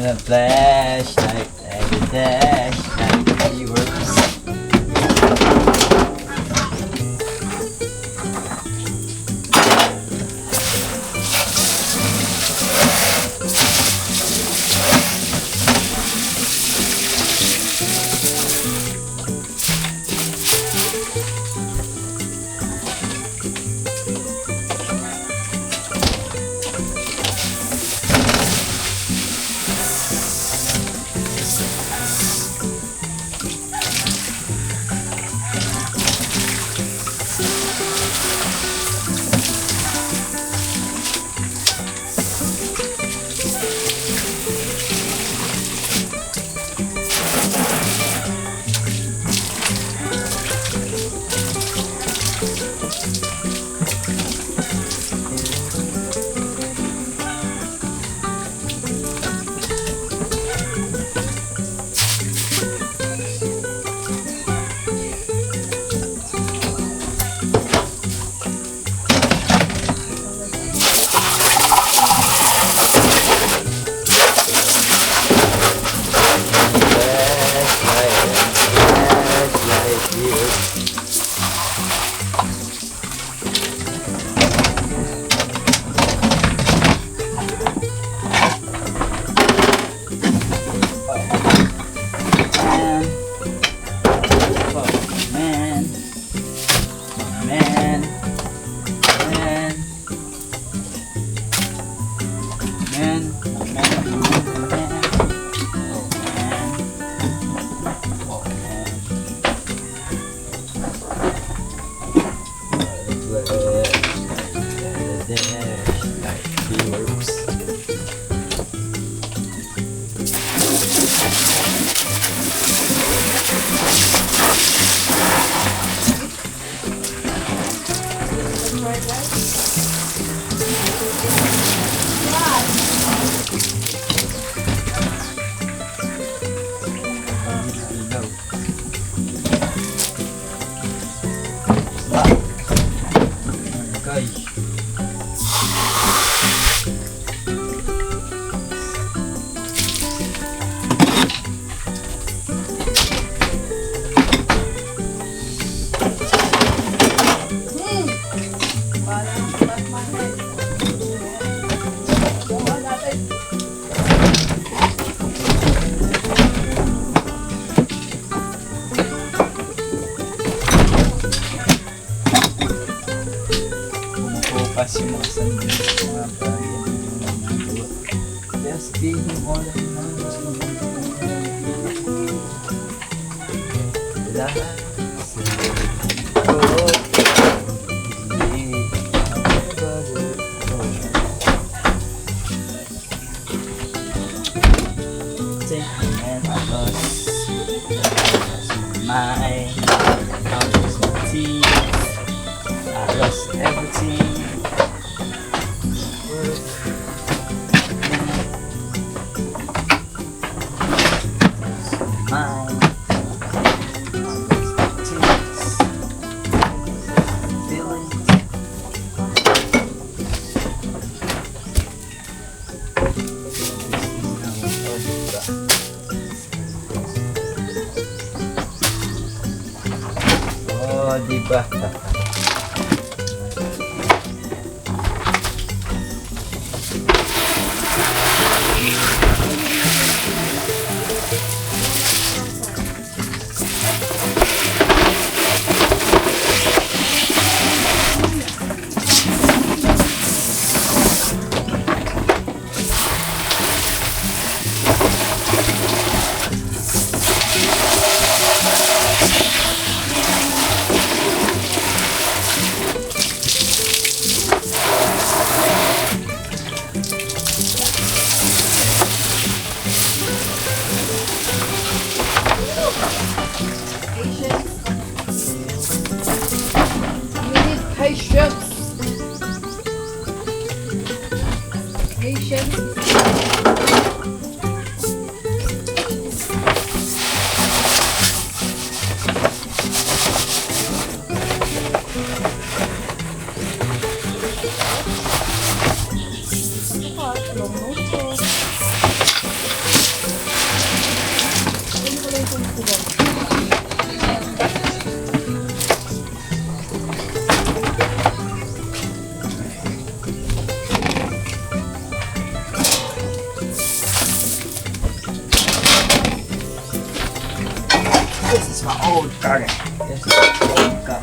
And a flashlight, and a flashlight, he works. Pas yung mga sandal, mga bagay, yung mga gawa. Just be all I know. Lahat sa ko. And I lost my teeth. I lost everything. Oh, diba? Okay. Yes. Ka.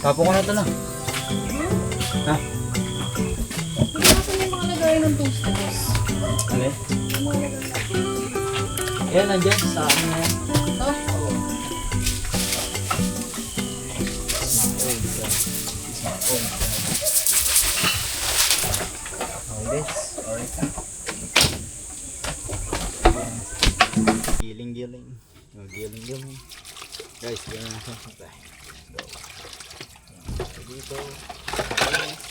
Tapo ko na ito na. Ha? Hindi natin yung mga lagay ng toasters. Ano eh? Yung mga lagay. Yan, nandyan sa akin na yan. Ito? Oo. Giling-giling. Giling-giling. Guys, ganyan na siya. Go. Dito. Yes.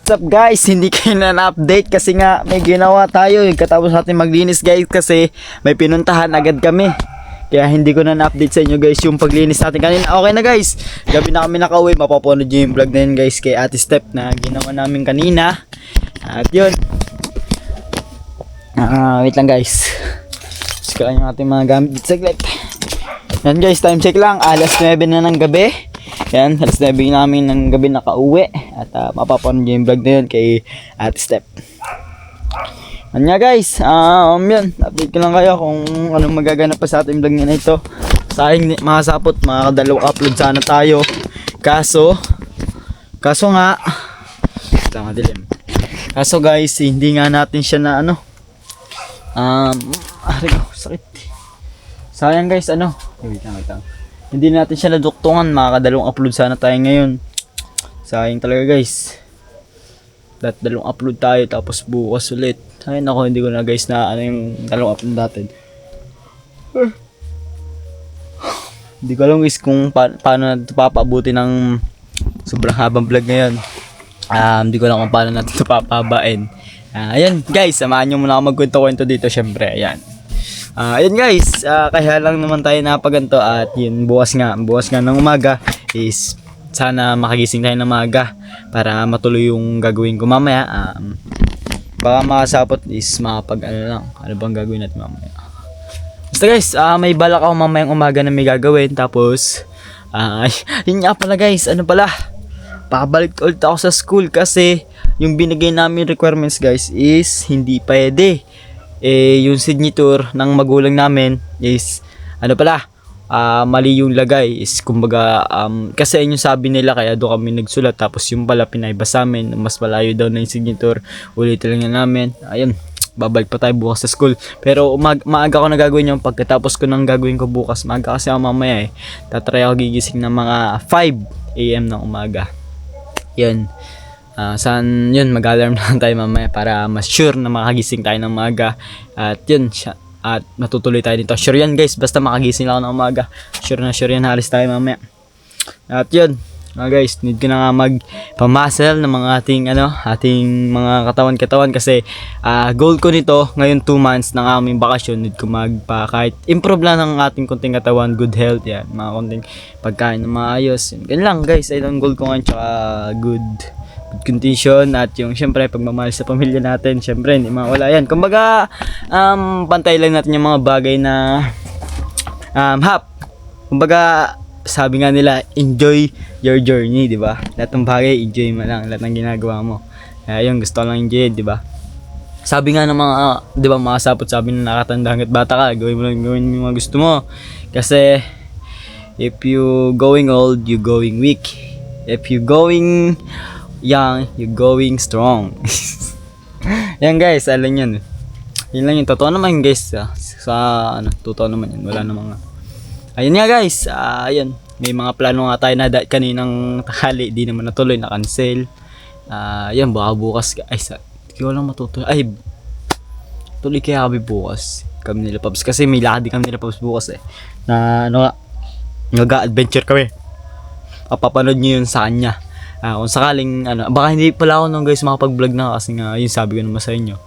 What's up guys? Hindi kayo na-update kasi nga may ginawa tayo. Katapos natin maglinis guys kasi may pinuntahan agad kami. Kaya hindi ko na-update sa inyo guys yung paglinis natin kanina. Okay na guys. Gabi na kami nakauwi. Mapapanood nyo yung vlog na yun guys kay Ate Step na ginawa namin kanina. At yun. Wait lang guys. Sikalan yung ating mga gamit dito saglit. Yan guys, time check lang. Alas 9 na ng gabi. Yan, alas 9 namin ng gabi nakauwi. At mapapanood nyo yung vlog na yun kay Ate Step. Yan nga guys, yun, update ko lang kayo kung anong magaganap pa sa ating vlog na ito. Sayang makasapot, makakadalawang upload sana tayo. Kaso nga, tama dilim. Kaso guys, hindi nga natin siya na sakit. Sayang guys, wait lang. Hindi natin siya naduktungan, makakadalawang upload sana tayo ngayon. Sayang talaga guys. Dalawang upload tayo tapos bukas ulit. Ay nako, hindi ko na guys na yung dalawang upload natin. Hindi ko alam guys kung paano natin papabuti ng sobrang habang vlog ngayon. Hindi ko alam kung paano natin ito papabain. Ayan guys, samahan nyo muna ako magkwento-kwento dito syempre. Ayan. Ayan guys, kaya lang naman tayo napaganto at yun, bukas nga ng umaga is sana makagising tayo ng umaga para matuloy yung gagawin ko mamaya. Baka makasapot is makapag ano bang gagawin natin mamaya. Basta guys, may balak ako mamayang umaga na may gagawin tapos yun nga pala guys, pabalik ulit ako sa school kasi yung binigay namin requirements guys is hindi pwede. Yung signature ng magulang namin is mali yung lagay is kumbaga kasi yun yung sabi nila kaya doon kami nagsulat tapos yung pala pinaiba sa amin mas malayo daw na yung signature. Ulitin lang namin. Ayun, babalik pa tayo bukas sa school pero maaga ko na gagawin yung pagkatapos ko nang gagawin ko bukas. Maaga kasi ako mamaya tatry ako gigising ng mga 5 AM ng umaga. Yun. Saan yun, mag-alarm lang tayo mamaya para mas sure na makagising tayo ng umaga. At yun, at matutuloy tayo dito. Sure yan guys, basta makagising lang ako ng umaga. Sure yan, halis tayo mamaya. At yun, guys, need ko na nga magpamuscle ng mga ating mga katawan kasi goal ko nito, ngayon 2 months ng aming bakasyon, need ko kahit improve lang ng ating konting katawan, good health, yan, mga konting pagkain na maayos. Yan lang guys, ay ang goal ko ngayon, tsaka good condition at yung syempre pagmamahal sa pamilya natin, syempre hindi mawala yan. Kumbaga pantay lang natin yung mga bagay na kumbaga sabi nga nila, enjoy your journey, di ba? Lahat ng bagay enjoy mo lang, lahat ng ginagawa mo. Yun, gusto ko lang enjoy, di ba? Sabi nga ng mga di ba, mga sapot, sabi na nakatanda hangga't bata ka, gawin mo yung mga gusto mo. Kasi if you going old, you going weak. If you going young, you going strong. Yan guys, alam yan. Yun lang yung totoo naman guys. Totoo naman yan. Wala namang ayun nga guys, ayun. May mga plano nga tayo na kaninang tanghali, di naman natuloy, na cancel. Yan, baka bukas hindi ko lang matutuloy. Ay, tuloy kaya kami bukas. Kami nila Pabs. Kasi may lakad din kami nila Pabs bukas na nag-adventure kami. Papapanood nyo yun sa kanya. Kung sakaling baka hindi pala ako nung guys makapag-vlog na kasi nga yun sabi ko naman sa inyo.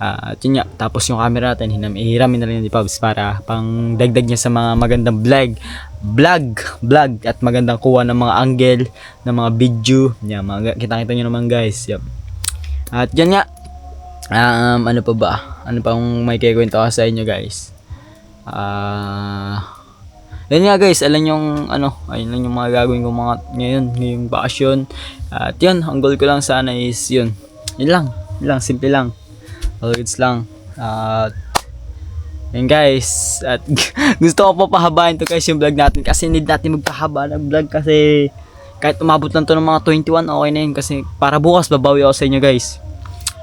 At yun nga, tapos yung camera natin hiramin na rin ni Pabs para pang dagdag niya sa mga magandang vlog at magandang kuha ng mga angle ng mga video. Yan, kita-kita nyo naman guys. Yep. At yan nga, ano pa ba? Ano pang may kikwento ko sa inyo guys? Yan nga guys, alam yung ayun lang yung mga gagawin ko ngayong bakasyon. At yun, ang goal ko lang sana is yun. Yun lang, simple lang. All goods lang. Yan guys, at gusto ko pa pahabain to guys yung vlog natin kasi need natin magpahaba ng vlog kasi kahit umabot lang to ng mga 21, okay na yun kasi para bukas babawi ako sa inyo guys.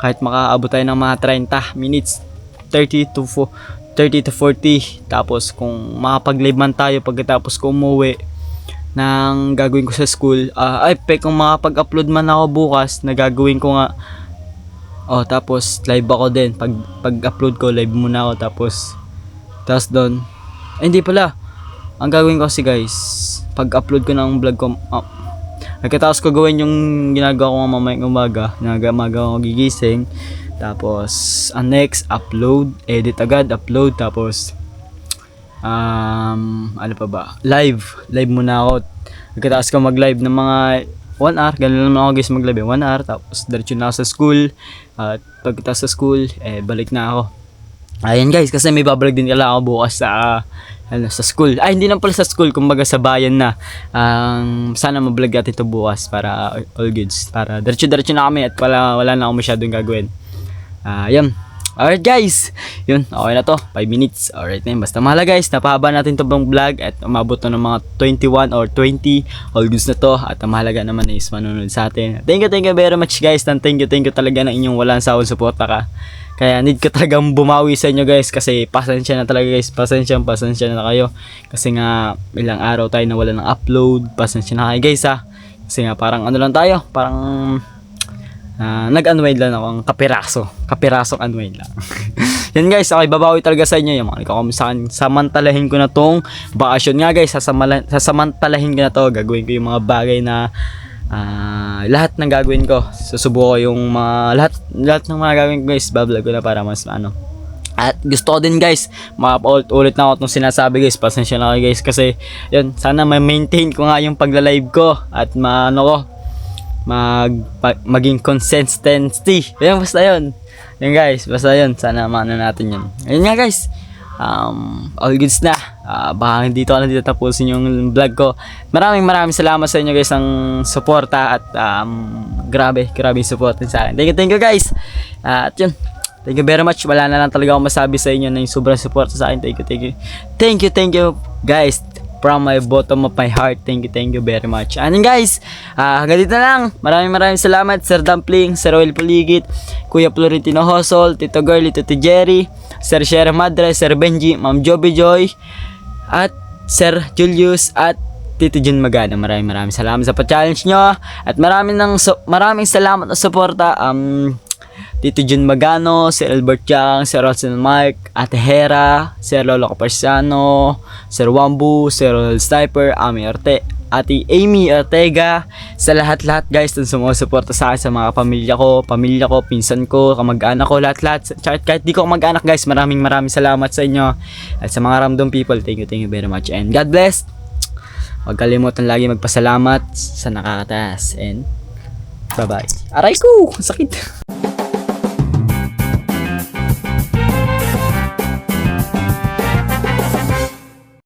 Kahit makaabot tayo ng mga 30 minutes, 30 to 40. Tapos kung makapag-live man tayo pagkatapos ko umuwi ng gagawin ko sa school, kung makapag-upload man ako bukas na gagawin ko nga, tapos live ako din. Pag-upload ko, live muna ako, tapos doon, hindi pala, ang gagawin ko kasi guys, pag-upload ko ng vlog ko, Pagkatapos ko gawin yung ginagawa ko mamayang umaga, umaga ako gigising. Tapos, ang next, upload, edit agad, upload, tapos, ano pa ba? Live muna ako. Pagkatapos ko mag-live ng mga 1 hour, ganun naman ako guys mag-live 1 hour, tapos diretso na ako sa school. At pagkatapos sa school, balik na ako. Ayan guys, kasi may babalag din kala ako bukas sa school. Ay, hindi lang pala sa school, kumbaga sa bayan na. Sana mablog natin ito bukas para all goods. Para diretso na kami at wala na ako masyadong gagawin. Yan. Alright guys, yun, okay na to, 5 minutes. Alright na yun, basta mahalaga guys, napahaba natin to bang vlog at umabot to ng mga 21 or 20, all goods na to. At ang mahalaga naman is manunod sa atin. Thank you very much guys, and thank you talaga ng inyong walang sawang suporta ka. Kaya need ko talagang bumawi sa inyo guys, kasi pasensya na talaga guys, pasensya na kayo. Kasi nga, ilang araw tayo nawala ng upload, pasensya na kayo guys ha. Kasi nga parang ano lang tayo, parang nag-unwind lang ako, ang kapirasong unwind lang. Yan guys, okay, babawi talaga sa inyo yung mga kamustahan. Samantalahin ko na tong bakasyon nga guys, sasamantalahin ko na to, gagawin ko yung mga bagay na lahat ng gagawin ko. Susubukan ko yung mga lahat ng mga gagawin ko guys, bablog ko na para mas ano. At gusto ko din guys, ulit na ako itong sinasabi guys, pasensya na kayo guys, kasi yun, sana ma-maintain ko nga yung pagla-live ko at maging consistency. Yan, basta yun. Yan guys, basta yun. Sana maano natin yun. Ayun nga guys. All goods na. Baka dito tapusin yung vlog ko. Maraming salamat sa inyo guys ng suporta at grabe yung support sa akin. Thank you guys. At yun. Thank you very much. Wala na lang talaga akong masabi sa inyo na yung sobrang support sa akin. Thank you guys. From my bottom of my heart, thank you very much. And guys, hanggang dito na lang. Maraming salamat, Sir Dumpling, Sir Will Puligit, Kuya Florentino Hosol, Tito Girly, Tito Jerry, Sir Sierra Madre, Sir Benji, Ma'am Joby Joy, at Sir Julius, at Tito Jun Magana. Maraming salamat sa pa-challenge nyo. At maraming salamat sa suporta. Tito Jun Magano, Sir Albert Chang, Sir Rosen Mark, Ate Hera, Sir Lolo Caparciano, Sir Wambu, Sir Ronald Sniper, Ate Amy Ortega, sa lahat guys na sumusuporta sa akin, sa mga pamilya ko, pinsan ko, kamag-anak ko, lahat. Kahit di ko kamag-anak guys, maraming salamat sa inyo. At sa mga random people, thank you very much. And God bless. Huwag kalimutan lagi magpasalamat sa nakakataas. And bye-bye. Aray ko! Sakit!